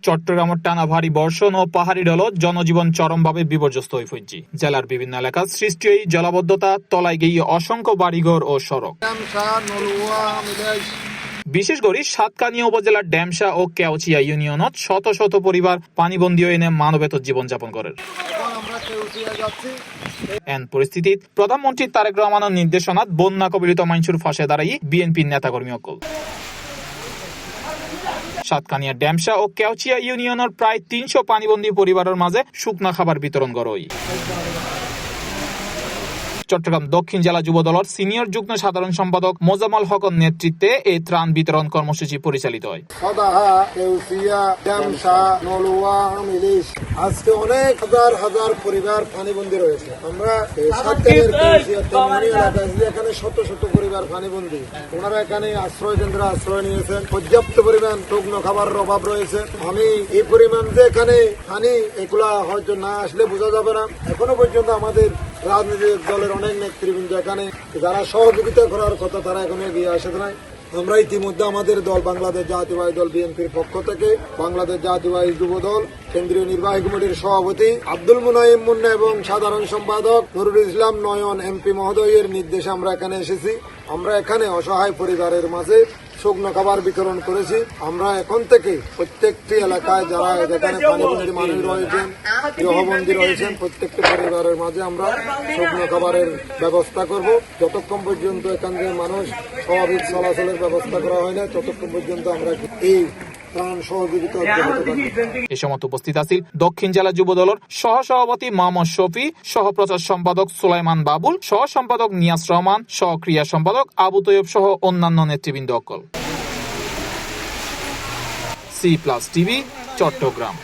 চট্টগ্রামের টানা ভারী বর্ষণ ও পাহাড়ি ঢলত জনজীবন চরমভাবে বিপর্যস্ত হয়ে পড়ছে। জেলার বিভিন্ন এলাকার সৃষ্টি এই জলাবদ্ধতা তলায় গিয়ে অসংখ্য বাড়িঘর ও সড়ক। বিশেষ করে সাতকানিয়া উপজেলার ড্যামসা ও কেওচিয়া ইউনিয়নত শত শত পরিবার পানিবন্দী এনে মানবেতর জীবনযাপন করে। এন পরিস্থিতিত প্রধানমন্ত্রী তারেক রহমানের নির্দেশনাত বন্যা কবলিত মানুষের পাশে দাঁড়াই বিএনপির নেতাকর্মী অকল। সাতকানিয়া ড্যামসা ও কেওচিয়া ইউনিয়নের প্রায় ৩০০ পানিবন্দী পরিবারের মাঝে শুকনা খাবার বিতরণ করা হয়। চট্টগ্রাম দক্ষিণ জেলা যুব দলের সিনিয়র যুগ্ম সাধারণ সম্পাদক মোজাম্মেল হকের নেতৃত্বে এই ত্রাণ বিতরণ কর্মসূচি পরিচালিত হয়। আজকে অনেক হাজার হাজার পরিবার পানিবন্দী রয়েছে। আমরা এখানে শত শত পরিবার পানিবন্দী, ওনারা এখানে আশ্রয় কেন্দ্রে আশ্রয় নিয়েছেন। পর্যাপ্ত পরিমাণ শুকনো খাবারের অভাব রয়েছে। আমি এই পরিমাণ যে এখানে পানি এগুলা হয়তো না আসলে বোঝা যাবে না। এখনো পর্যন্ত আমাদের রাজনৈতিক দলের অনেক নেতৃবৃন্দ এখানে যারা সহযোগিতা করার কথা তারা এখনো এগিয়ে আসে নাই। আমরা ইতিমধ্যে আমাদের দল বাংলাদেশ জাতীয়বাদী দল বিএনপির পক্ষ থেকে বাংলাদেশ জাতীয়বাদী যুব দল কেন্দ্রীয় নির্বাহী কমিটির সভাপতি আব্দুল মুনাইম মুন্না এবং সাধারণ সম্পাদক নুরুল ইসলাম নয়ন এমপি মহোদয়ের নির্দেশে আমরা এখানে এসেছি। আমরা এখানে অসহায় পরিবারের মাঝে শুকনো খাবার বিতরণ করেছি। আমরা এখন থেকে প্রত্যেকটি এলাকায় যারা এখানে পানিবন্দী মানুষ রয়েছেন, গৃহবন্দী রয়েছেন, প্রত্যেকটি পরিবারের মাঝে আমরা শুকনো খাবারের ব্যবস্থা করব। যতক্ষণ পর্যন্ত এখানে মানুষ স্বাভাবিক চলাচলের ব্যবস্থা করা হয় না ততক্ষণ পর্যন্ত আমরা এই এ সময় উপস্থিত আছেন দক্ষিণ জেলা যুব দলের সহ সভাপতি মোহাম্মদ শফি, সহ প্রচার সম্পাদক সুলাইমান বাবুল, সহ সম্পাদক নিয়াজ রহমান, সহ ক্রিয়া সম্পাদক আবু তৈয়ব সহ অন্যান্য নেতৃবৃন্দ অকল। C+ TV, Chittagong.